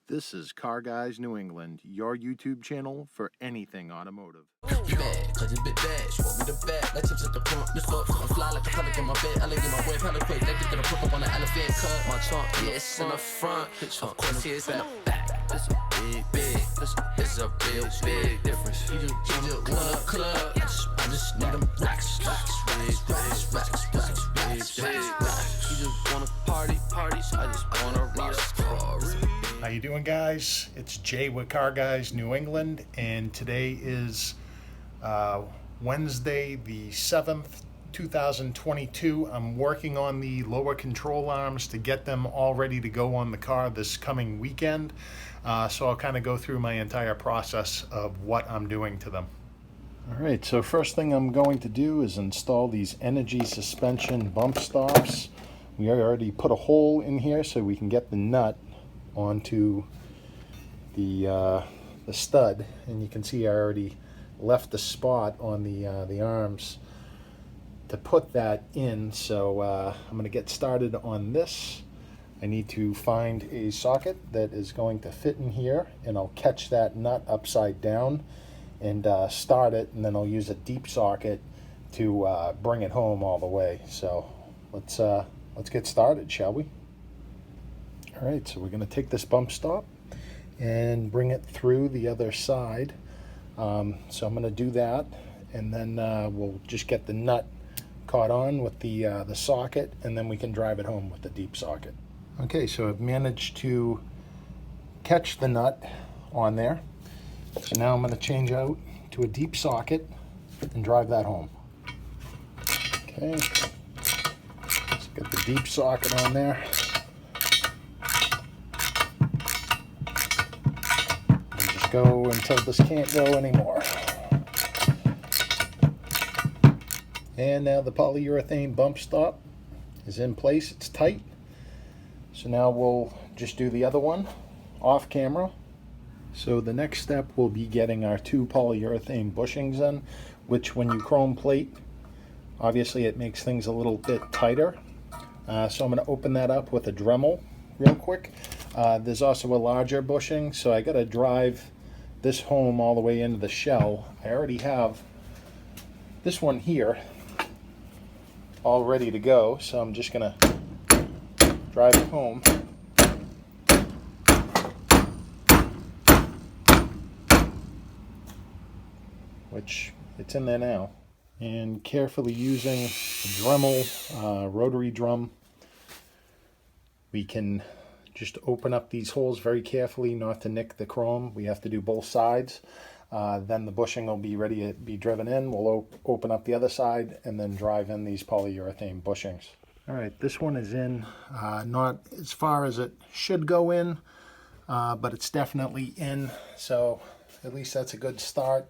This is Car Guys New England, your YouTube channel for anything automotive. Bad, cause it's bit bad. Show me the bag, like chips at the front. Let's go. I'm fly like a pelican in my bed. I like in my way, hella quick. Like to get a hook up on the elephant cut. My trunk, yeah, it's in the front. Of course, it's in the back. It's a big. It's a real big difference. You just want a club. I just need them racks. You just want a party. I just want a rock. How you doing, guys? It's Jay with Car Guys New England, and today is Wednesday the 7th, 2022. I'm working on the lower control arms to get them all ready to go on the car this coming weekend. So I'll kind of go through my entire process of what I'm doing to them. All right, so first thing I'm going to do is install these energy suspension bump stops. We already put a hole in here so we can get the nut onto the stud, and you can see I already left the spot on the arms to put that in. So I'm going to get started on this. I need to find a socket that is going to fit in here, and I'll catch that nut upside down and start it, and then I'll use a deep socket to bring it home all the way. So let's get started, shall we? All right, so we're going to take this bump stop and bring it through the other side. So I'm going to do that, and then we'll just get the nut caught on with the socket, and then we can drive it home with the deep socket. Okay, so I've managed to catch the nut on there. So now I'm going to change out to a deep socket and drive that home. Okay, let's get the deep socket on there. Go until this can't go anymore. And now the polyurethane bump stop is in place. It's tight. So now we'll just do the other one off camera. So the next step will be getting our two polyurethane bushings in, which when you chrome plate, obviously it makes things a little bit tighter. So I'm going to open that up with a Dremel real quick. There's also a larger bushing, so I got to drive this home all the way into the shell. I already have this one here all ready to go, so I'm just gonna drive it home. Which it's in there now. And carefully using a Dremel rotary drum, we can just open up these holes very carefully, not to nick the chrome. We have to do both sides. Then the bushing will be ready to be driven in. We'll open up the other side and then drive in these polyurethane bushings. All right, this one is in, not as far as it should go in, but it's definitely in. So at least that's a good start.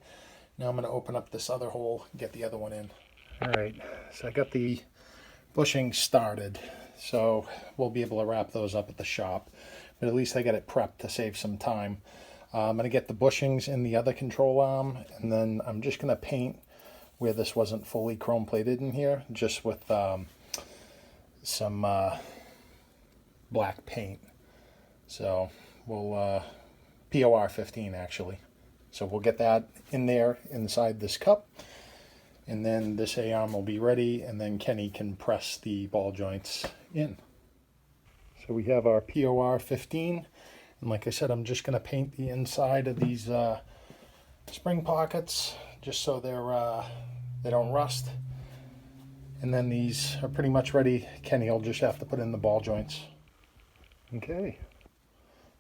Now I'm gonna open up this other hole and get the other one in. All right, so I got the bushing started. So we'll be able to wrap those up at the shop, but at least I got it prepped to save some time. I'm going to get the bushings in the other control arm, and then I'm just going to paint where this wasn't fully chrome plated in here, just with some black paint. So we'll POR 15 actually. So we'll get that in there inside this cup. And then this A-arm will be ready, and then Kenny can press the ball joints in. So we have our POR 15, and like I said, I'm just going to paint the inside of these spring pockets just so they don't rust. And then these are pretty much ready. Kenny will just have to put in the ball joints. Okay,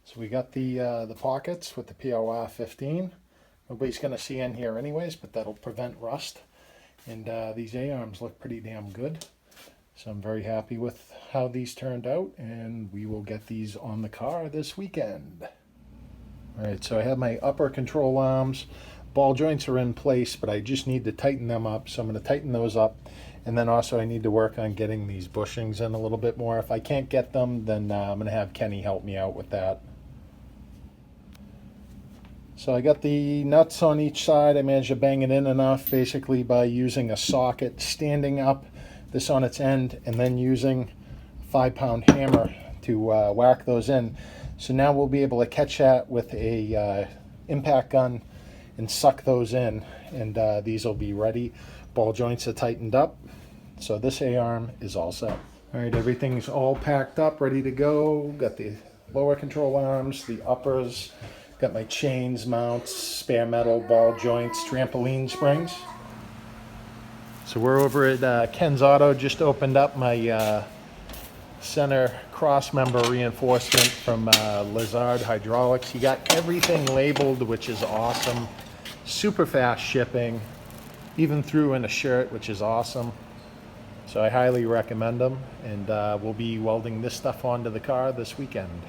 so we got the pockets with the POR 15. Nobody's going to see in here anyways, but that'll prevent rust. And these A-arms look pretty damn good. So I'm very happy with how these turned out, and we will get these on the car this weekend. All right, so I have my upper control arms. Ball joints are in place, but I just need to tighten them up. So I'm going to tighten those up. And then also I need to work on getting these bushings in a little bit more. If I can't get them, then I'm going to have Kenny help me out with that. So I got the nuts on each side. I managed to bang it in enough basically by using a socket, standing up this on its end, and then using a 5-pound hammer to whack those in. So now we'll be able to catch that with a impact gun and suck those in, and these will be ready. Ball joints are tightened up, so this A-arm is all set. All right, everything's all packed up, ready to go. Got the lower control arms, the uppers, got my chains, mounts, spare metal, ball joints, trampoline springs. So we're over at Ken's Auto, just opened up my center cross member reinforcement from Lizarde Hydraulics. He got everything labeled, which is awesome. Super fast shipping, even threw in a shirt, which is awesome. So I highly recommend them, and we'll be welding this stuff onto the car this weekend.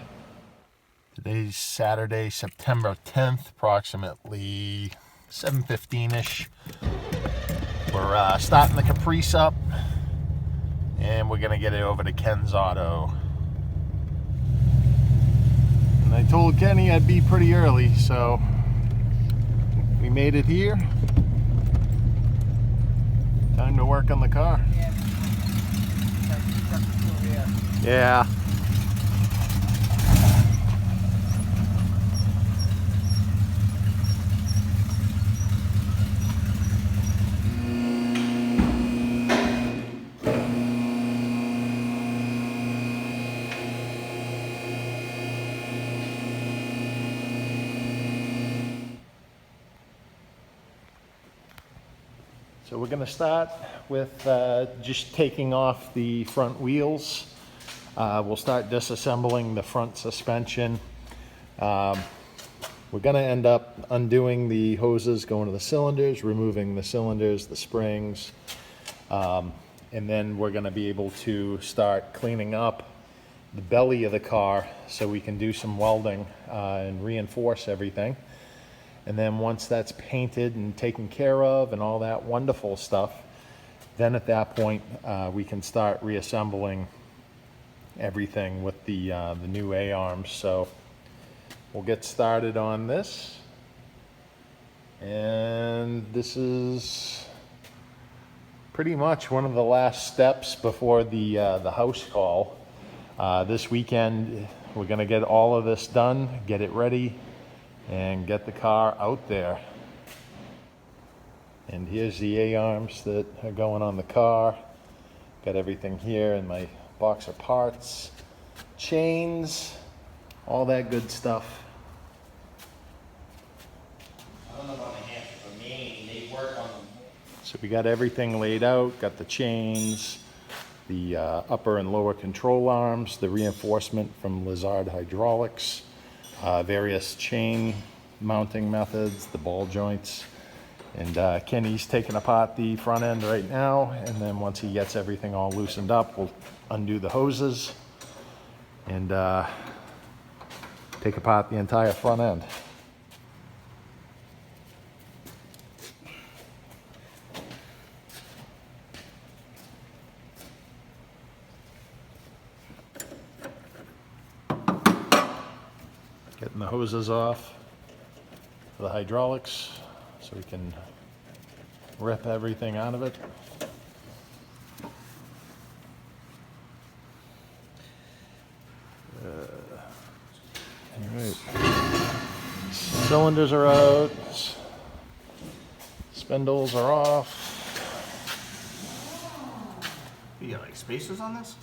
Today's Saturday, September 10th, approximately 7:15-ish. We're starting the Caprice up, and we're gonna get it over to Ken's Auto. And I told Kenny I'd be pretty early, so we made it here. Time to work on the car. Yeah. So we're going to start with just taking off the front wheels. We'll start disassembling the front suspension. We're going to end up undoing the hoses, going to the cylinders, removing the cylinders, the springs, and then we're going to be able to start cleaning up the belly of the car so we can do some welding and reinforce everything. And then once that's painted and taken care of and all that wonderful stuff, then at that point we can start reassembling everything with the new A-arms. So we'll get started on this. And this is pretty much one of the last steps before the house call. This weekend we're going to get all of this done, get it ready, and get the car out there. And here's the A-arms that are going on the car. Got everything here in my box of parts, chains, all that good stuff. I don't know about the hands for me, they work on them. So we got everything laid out, got the chains, the upper and lower control arms, the reinforcement from Lizarde Hydraulics, various chain mounting methods, the ball joints, and Kenny's taking apart the front end right now, and then once he gets everything all loosened up, we'll undo the hoses and take apart the entire front end. Getting the hoses off for the hydraulics so we can rip everything out of it. All right. Cylinders are out. Spindles are off. You got like spacers on this?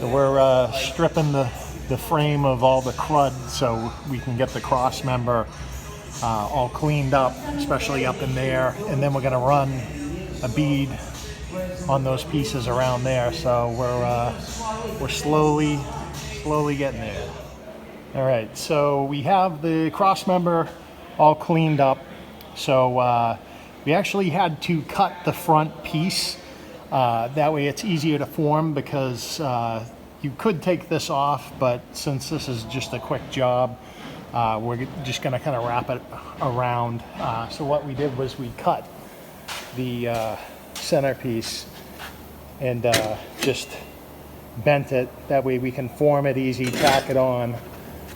So we're stripping the frame of all the crud so we can get the cross member all cleaned up, especially up in there, and then we're going to run a bead on those pieces around there. So we're slowly getting there. All right, so we have the cross member all cleaned up. So we actually had to cut the front piece. That way it's easier to form, because you could take this off, but since this is just a quick job, we're just going to kind of wrap it around. So what we did was we cut the centerpiece and just bent it. That way we can form it easy, tack it on.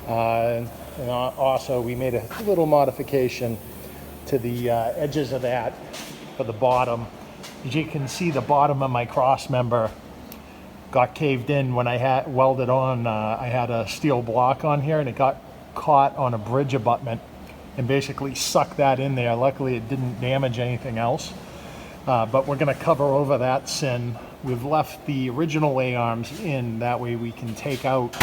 And also we made a little modification to the edges of that for the bottom. As you can see, the bottom of my cross member got caved in when I had welded on. I had a steel block on here and it got caught on a bridge abutment and basically sucked that in there. Luckily it didn't damage anything else, but we're going to cover over that sin. We've left the original A-arms in, that way we can take out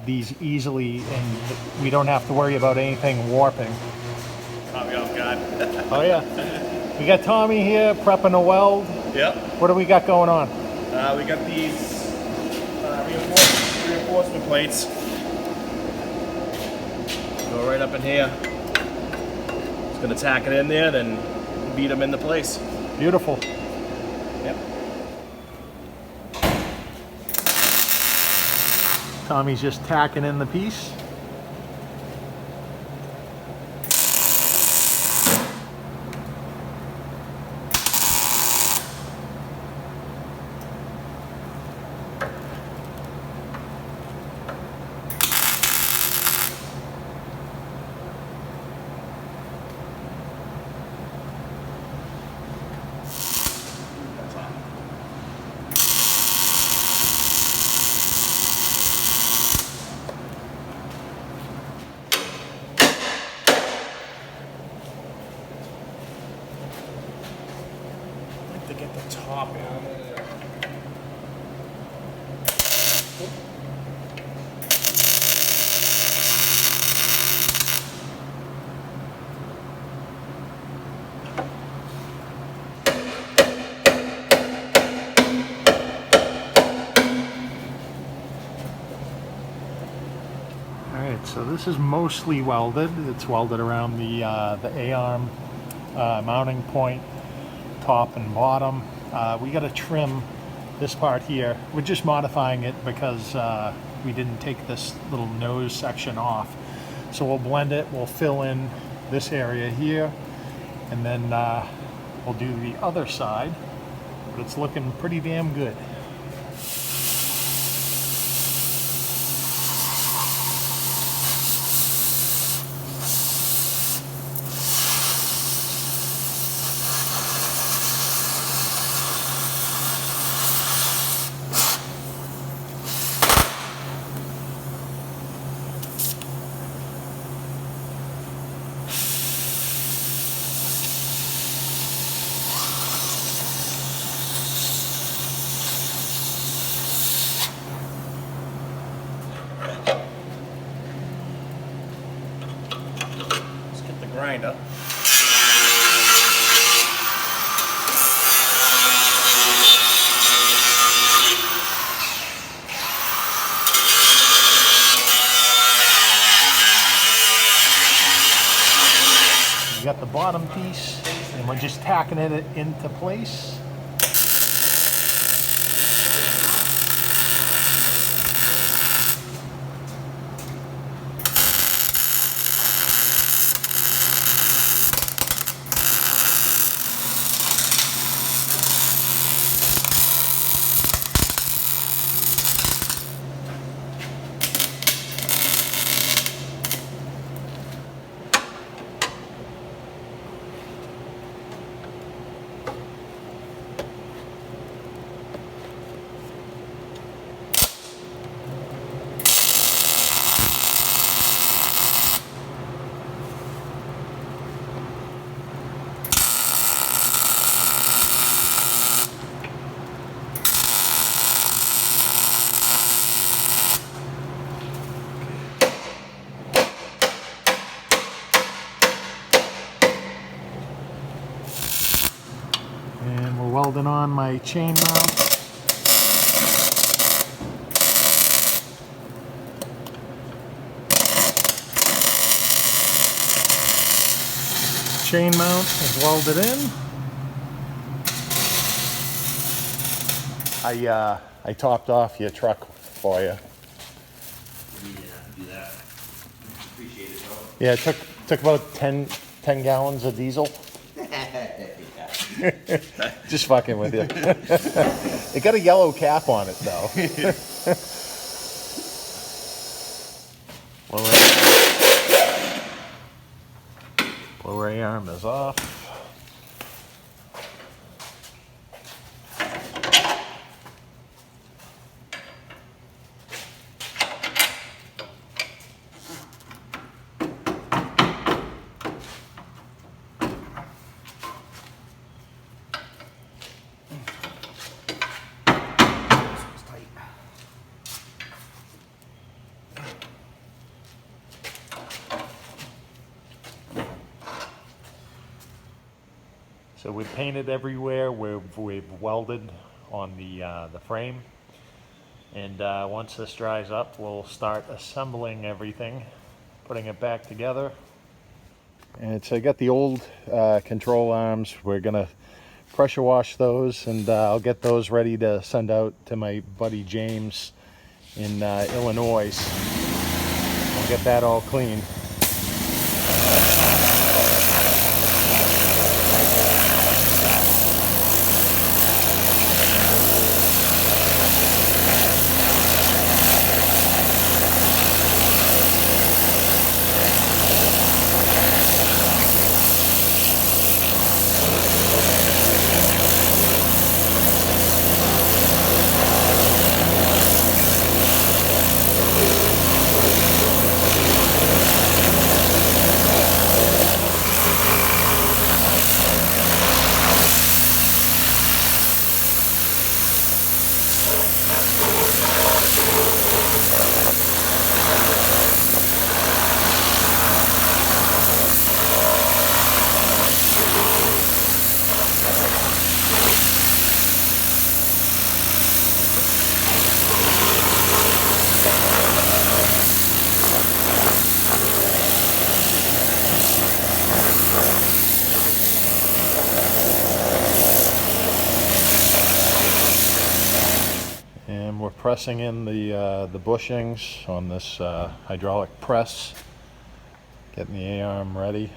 these easily and we don't have to worry about anything warping. Caught me off guard. Oh yeah. We got Tommy here prepping a weld. Yep. What do we got going on? We got these reinforcement plates. Go right up in here. Just gonna tack it in there, then beat them into place. Beautiful. Yep. Tommy's just tacking in the piece. To get the top out. Alright, so this is mostly welded. It's welded around the A-arm mounting point, top and bottom. We got to trim this part here. We're just modifying it because we didn't take this little nose section off. So we'll blend it, we'll fill in this area here, and then we'll do the other side. But it's looking pretty damn good. Let's get the grinder. We got the bottom piece, and we're just tacking it into place. And we're welding on my chain mount. chain mount is welded in. I topped off your truck for you. Do that. Appreciate it, though. Yeah, it took about 10 gallons of diesel. Just fucking with you. It got a yellow cap on it though. Lower arm is off. So we've painted everywhere. We've welded on the frame, and once this dries up, we'll start assembling everything, putting it back together. And so I got the old control arms. We're gonna pressure wash those, and I'll get those ready to send out to my buddy James in Illinois. We'll get that all clean. And we're pressing in the bushings on this hydraulic press, getting the A-arm ready.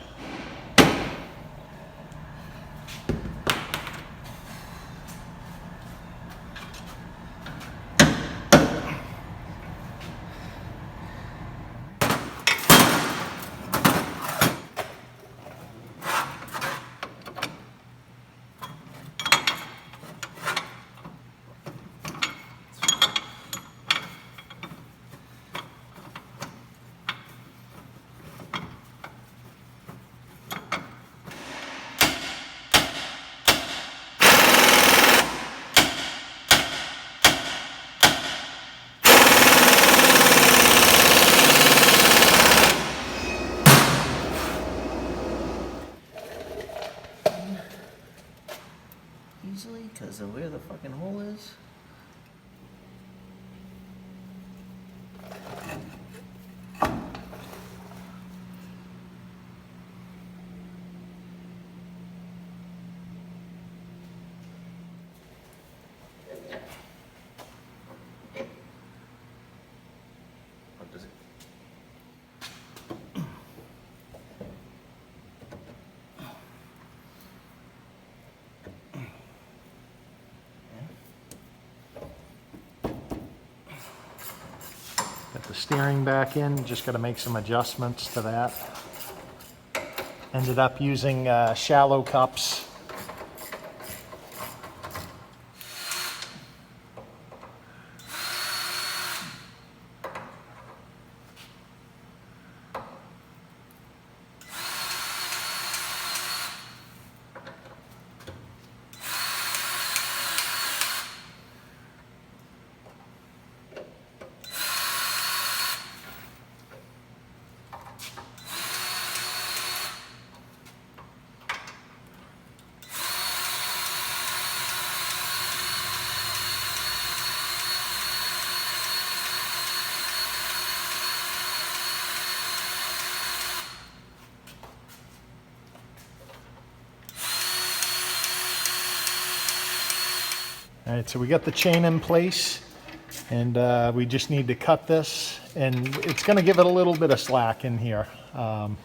Easily, because of where the fucking hole is. What does it? Got the steering back in, just got to make some adjustments to that. Ended up using shallow cups. All right, so we got the chain in place, and we just need to cut this, and it's going to give it a little bit of slack in here, but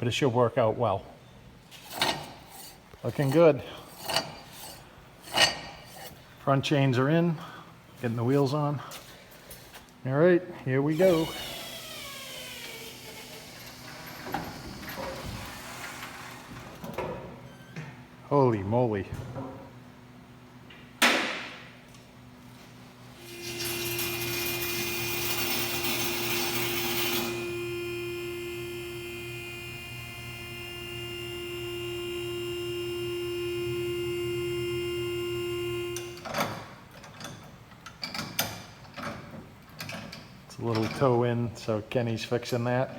it should work out well. Looking good. Front chains are in, getting the wheels on. All right, here we go. Holy moly. It's a little toe in, so Kenny's fixing that.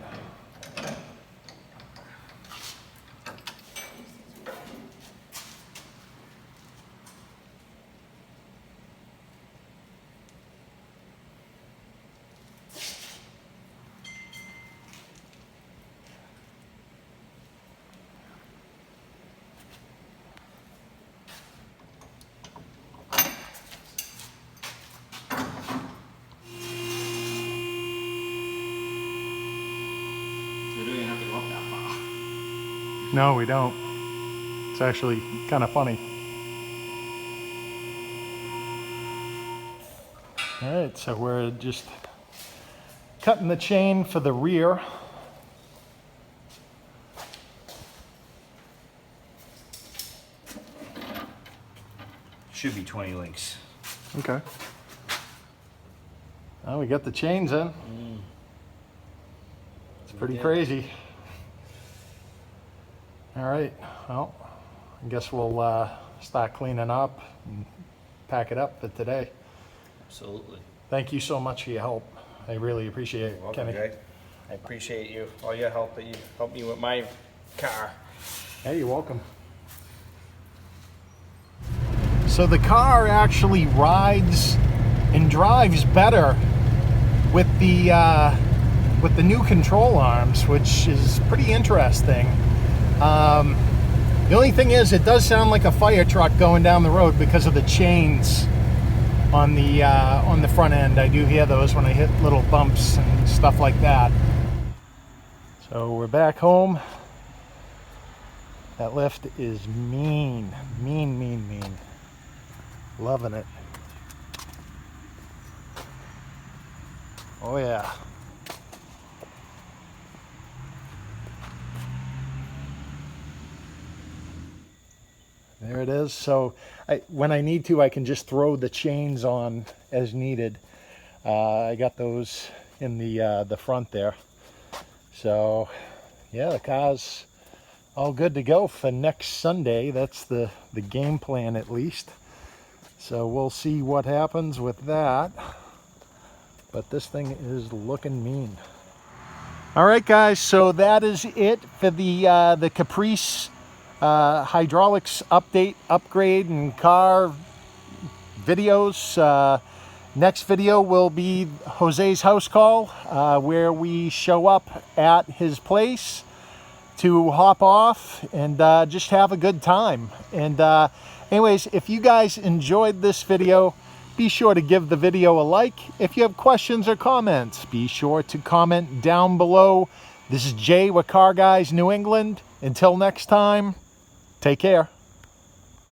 No, we don't. It's actually kind of funny. All right, so we're just cutting the chain for the rear. Should be 20 links. Okay. Oh, we got the chains in. It's pretty crazy. All right, well, I guess we'll start cleaning up and pack it up for today. Absolutely. Thank you so much for your help. I really appreciate it, Welcome, Kenny. Jay. I appreciate you, all your help that you helped me with my car. Hey, you're welcome. So the car actually rides and drives better with the new control arms, which is pretty interesting. The only thing is, it does sound like a fire truck going down the road because of the chains on the front end. I do hear those when I hit little bumps and stuff like that. So we're back home. That lift is mean, mean, mean, mean. Loving it. Oh yeah. There it is. So when I need to, I can just throw the chains on as needed. I got those in the front there. So yeah, the car's all good to go for next Sunday. That's the game plan, at least. So we'll see what happens with that. But this thing is looking mean. All right, guys. So that is it for the Caprice hydraulics update, upgrade, and car videos. Next video will be Jose's house call, where we show up at his place to hop off and just have a good time. And anyways, if you guys enjoyed this video, be sure to give the video a like. If you have questions or comments, be sure to comment down below. This is Jay with Car Guys New England. Until next time, take care.